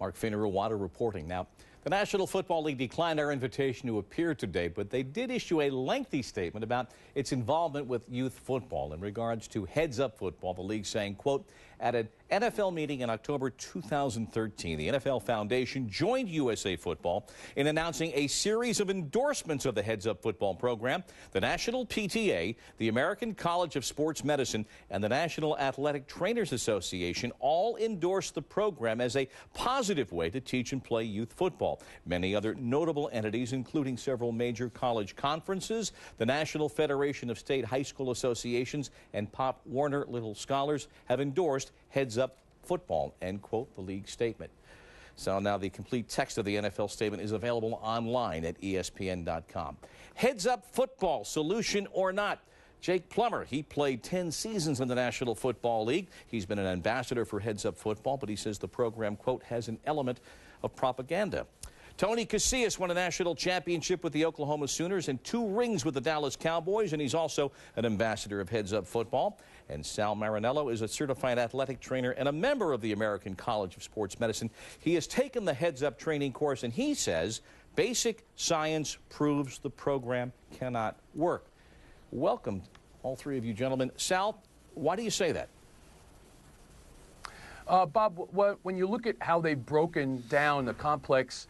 Mark Finner-Wada reporting. Now, the National Football League declined our invitation to appear today, but they did issue a lengthy statement about its involvement with youth football in regards to Heads Up Football. The league saying, quote, at an NFL meeting in October 2013, the NFL Foundation joined USA Football in announcing a series of endorsements of the Heads Up Football program. The National PTA, the American College of Sports Medicine, and the National Athletic Trainers Association all endorsed the program as a positive way to teach and play youth football. Many other notable entities, including several major college conferences, the National Federation of State High School Associations, and Pop Warner Little Scholars, have endorsed Heads Up Football, end quote, the league statement. So now the complete text of the NFL statement is available online at ESPN.com. Heads Up Football, solution or not? Jake Plummer, he played 10 seasons in the National Football League. He's been an ambassador for Heads Up Football, but he says the program, quote, has an element of propaganda. Tony Casillas won a national championship with the Oklahoma Sooners and 2 rings with the Dallas Cowboys, and he's also an ambassador of Heads Up Football. And Sal Marinello is a certified athletic trainer and a member of the American College of Sports Medicine. He has taken the Heads Up training course, and he says basic science proves the program cannot work. Welcome, all 3 of you gentlemen. Sal, why do you say that? Bob, when you look at how they've broken down the complex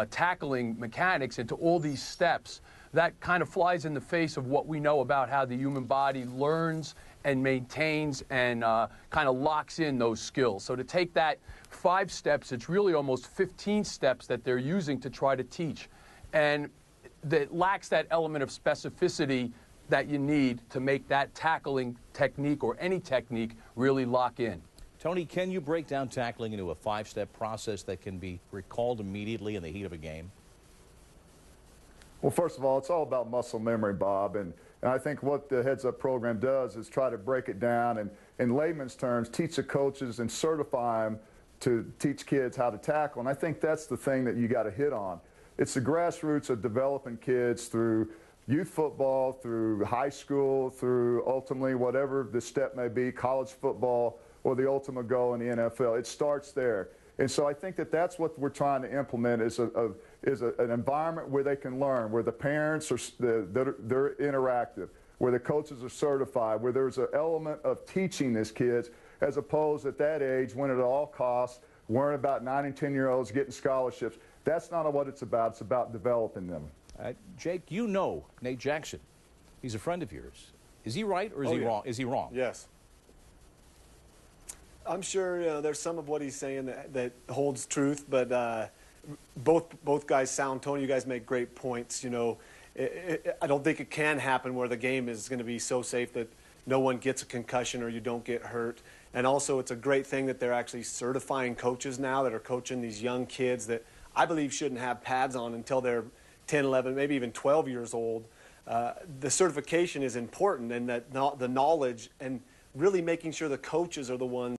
tackling mechanics into all these steps, that kind of flies in the face of what we know about how the human body learns and maintains and kind of locks in those skills. So to take that 5 steps, it's really almost 15 steps that they're using to try to teach. And that lacks that element of specificity that you need to make that tackling technique or any technique really lock in. Tony, can you break down tackling into a 5-step process that can be recalled immediately in the heat of a game? Well, first of all, it's all about muscle memory, Bob. And I think what the Heads Up program does is try to break it down and, in layman's terms, teach the coaches and certify them to teach kids how to tackle. And I think that's the thing that you got to hit on. It's the grassroots of developing kids through youth football, through high school, through ultimately whatever the step may be, college football, or the ultimate goal in the NFL. It starts there. And so I think that that's what we're trying to implement is an environment where they can learn, where the parents are they're interactive, where the coaches are certified, where there's an element of teaching these kids as opposed at that age when at all costs worrying about 9 and 10-year-olds getting scholarships. That's not what it's about. It's about developing them. Jake, you know Nate Jackson. He's a friend of yours. Is he right or is he wrong? Is he wrong? Yes. I'm sure there's some of what he's saying that holds truth, but both guys sound. Tony, you guys make great points. You know, I don't think it can happen where the game is going to be so safe that no one gets a concussion or you don't get hurt. And also, it's a great thing that they're actually certifying coaches now that are coaching these young kids that I believe shouldn't have pads on until they're 10, 11, maybe even 12 years old. The certification is important, and that the knowledge and really making sure the coaches are the ones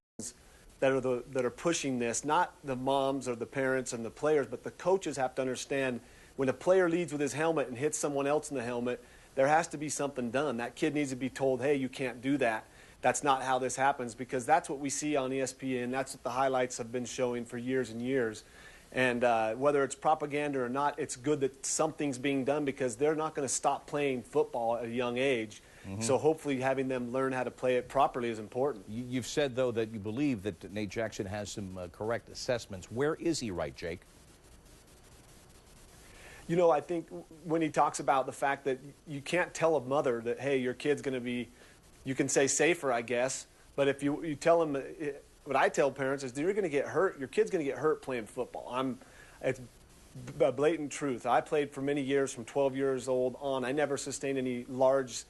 that are pushing this, not the moms or the parents and the players, but the coaches have to understand when a player leads with his helmet and hits someone else in the helmet, there has to be something done. That kid needs to be told, hey, you can't do that. That's not how this happens, because that's what we see on ESPN. That's what the highlights have been showing for years and years. And whether it's propaganda or not, it's good that something's being done because they're not going to stop playing football at a young age. Mm-hmm. So hopefully having them learn how to play it properly is important. You've said, though, that you believe that Nate Jackson has some correct assessments. Where is he right, Jake? You know, I think when he talks about the fact that you can't tell a mother that, hey, your kid's going to be, you can say safer, I guess, but if you tell them, what I tell parents is you're going to get hurt, your kid's going to get hurt playing football. It's a blatant truth. I played for many years from 12 years old on. I never sustained any large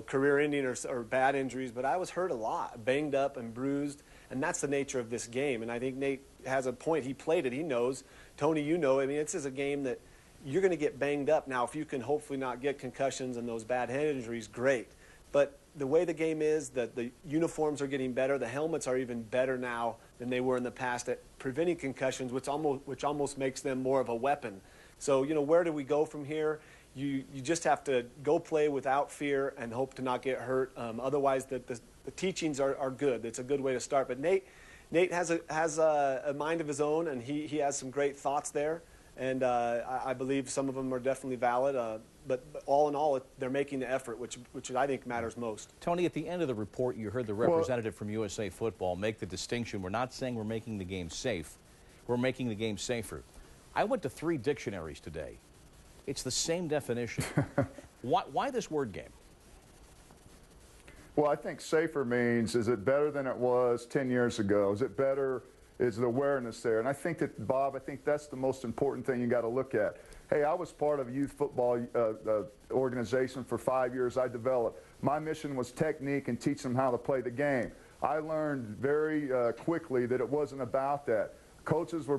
career-ending or bad injuries, but I was hurt a lot, banged up and bruised, and that's the nature of this game. And I think Nate has a point. He played it. He knows. Tony, you know. I mean, this is a game that you're going to get banged up. Now, if you can hopefully not get concussions and those bad head injuries, great. But the way the game is, that the uniforms are getting better, the helmets are even better now than they were in the past at preventing concussions, which almost makes them more of a weapon. So, where do we go from here? You just have to go play without fear and hope to not get hurt. Otherwise, the teachings are good. It's a good way to start. But Nate Nate has a mind of his own, and he has some great thoughts there. And I believe some of them are definitely valid. But all in all, they're making the effort, which I think matters most. Tony, at the end of the report, you heard the representative from USA Football make the distinction. We're not saying we're making the game safe. We're making the game safer. I went to 3 dictionaries today. It's the same definition. Why this word game? Well, I think safer means, is it better than it was 10 years ago? Is it better? Is the awareness there? And I think that, Bob, I think that's the most important thing you got to look at. Hey, I was part of a youth football organization for 5 years. I developed. My mission was technique and teach them how to play the game. I learned very quickly that it wasn't about that. Coaches were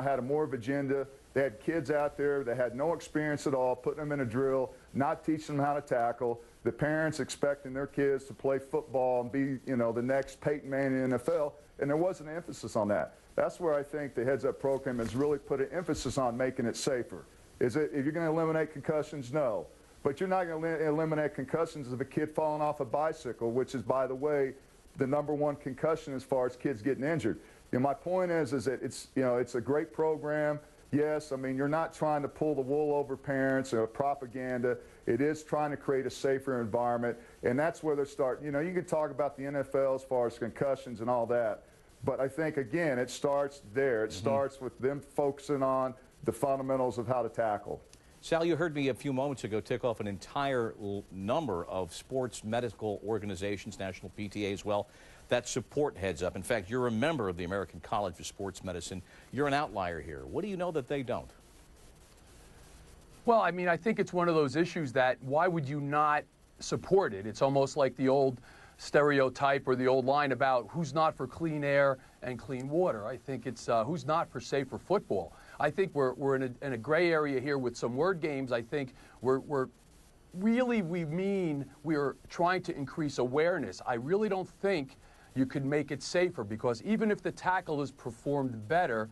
had more of an agenda. They had kids out there that had no experience at all, putting them in a drill, not teaching them how to tackle. The parents expecting their kids to play football and be, the next Peyton Manning in the NFL, and there wasn't an emphasis on that. That's where I think the Heads Up program has really put an emphasis on making it safer. If you're going to eliminate concussions? No. But you're not going to eliminate concussions of a kid falling off a bicycle, which is, by the way, the #1 concussion as far as kids getting injured. My point is that it's a great program. Yes, I mean, you're not trying to pull the wool over parents or propaganda. It is trying to create a safer environment, and that's where they're starting. You can talk about the NFL as far as concussions and all that, but I think, again, it starts there. It starts with them focusing on the fundamentals of how to tackle. Sal, you heard me a few moments ago tick off an entire number of sports medical organizations, national PTA as well, that support Heads Up. In fact, you're a member of the American College of Sports Medicine. You're an outlier here. What do you know that they don't? Well, I mean, I think it's one of those issues that why would you not support it? It's almost like the old stereotype or the old line about who's not for clean air and clean water. I think it's who's not for safer football. I think we're in a gray area here with some word games. I think we're trying to increase awareness. I really don't think you could make it safer, because even if the tackle is performed better,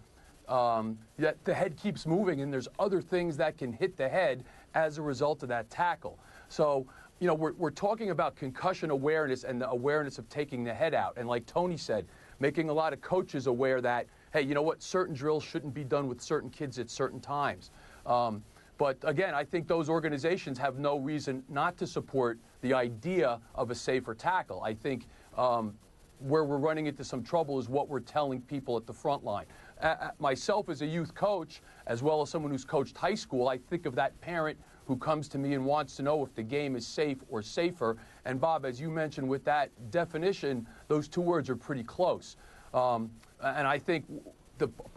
that the head keeps moving and there's other things that can hit the head as a result of that tackle. So, we're talking about concussion awareness and the awareness of taking the head out. And like Tony said, making a lot of coaches aware that, hey, you know what, certain drills shouldn't be done with certain kids at certain times. But again, I think those organizations have no reason not to support the idea of a safer tackle. I think where we're running into some trouble is what we're telling people at the front line. Myself as a youth coach, as well as someone who's coached high school, I think of that parent who comes to me and wants to know if the game is safe or safer. And Bob, as you mentioned with that definition, those two words are pretty close. And I think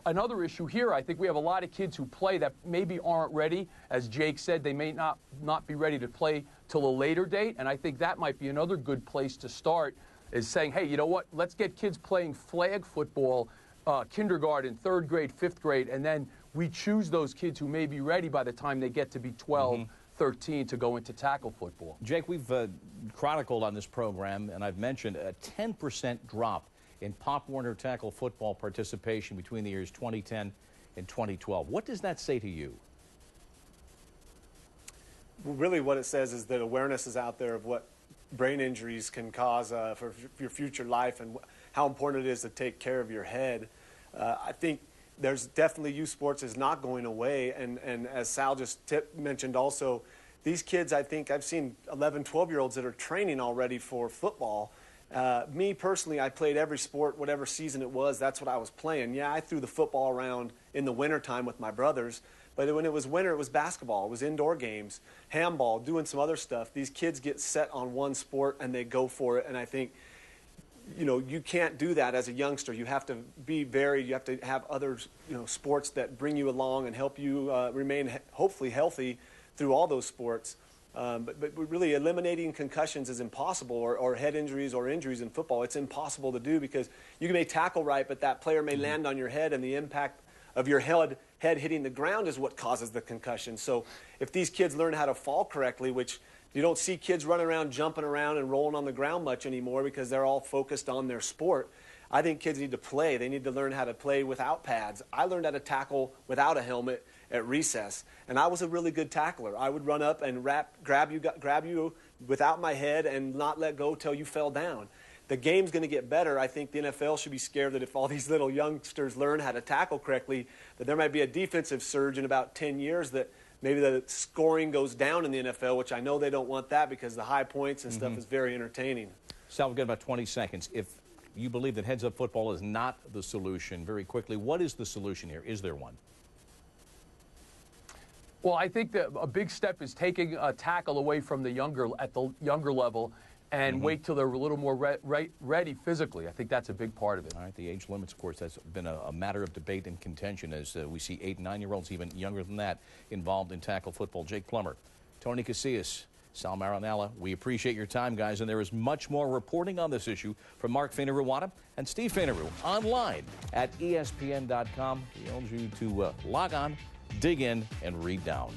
another issue here, I think we have a lot of kids who play that maybe aren't ready. As Jake said, they may not be ready to play till a later date. And I think that might be another good place to start, is saying, hey, you know what, let's get kids playing flag football, kindergarten, 3rd grade, 5th grade, and then we choose those kids who may be ready by the time they get to be 12, 13 to go into tackle football. Jake, we've chronicled on this program, and I've mentioned a 10% drop in Pop Warner tackle football participation between the years 2010 and 2012. What does that say to you? Really what it says is that awareness is out there of what brain injuries can cause for your future life and how important it is to take care of your head. I think there's definitely youth sports is not going away, and as Sal just mentioned also, these kids, I think I've seen 11, 12-year-olds that are training already for football. Me personally, I played every sport, whatever season it was, that's what I was playing. Yeah, I threw the football around in the wintertime with my brothers, but when it was winter, it was basketball, it was indoor games, handball, doing some other stuff. These kids get set on one sport and they go for it, and I think, you can't do that as a youngster. You have to be you have to have other, sports that bring you along and help you remain hopefully healthy through all those sports. But really eliminating concussions is impossible, or head injuries or injuries in football. It's impossible to do because you may tackle right, but that player may land on your head, and the impact of your head hitting the ground is what causes the concussion. So if these kids learn how to fall correctly, which you don't see kids running around, jumping around, and rolling on the ground much anymore because they're all focused on their sport. I think kids need to play. They need to learn how to play without pads. I learned how to tackle without a helmet at recess, and I was a really good tackler. I would run up and grab you without my head and not let go till you fell down. the game's going to get better. I think the NFL should be scared that if all these little youngsters learn how to tackle correctly, that there might be a defensive surge in about 10 years that maybe the scoring goes down in the NFL, which I know they don't want that because the high points and stuff is very entertaining. Sal, we've got about 20 seconds. If you believe that heads-up football is not the solution, very quickly, what is the solution here? Is there one? Well, I think that a big step is taking a tackle away from the younger level and wait till they're a little more ready physically. I think that's a big part of it. All right, the age limits, of course, that's been a matter of debate and contention as we see 8- and 9-year-olds, even younger than that, involved in tackle football. Jake Plummer, Tony Casillas, Sal Marinella, we appreciate your time, guys, and there is much more reporting on this issue from Mark Fainaru-Wada and Steve Fainaru online at ESPN.com. We urge you to log on, dig in, and read down.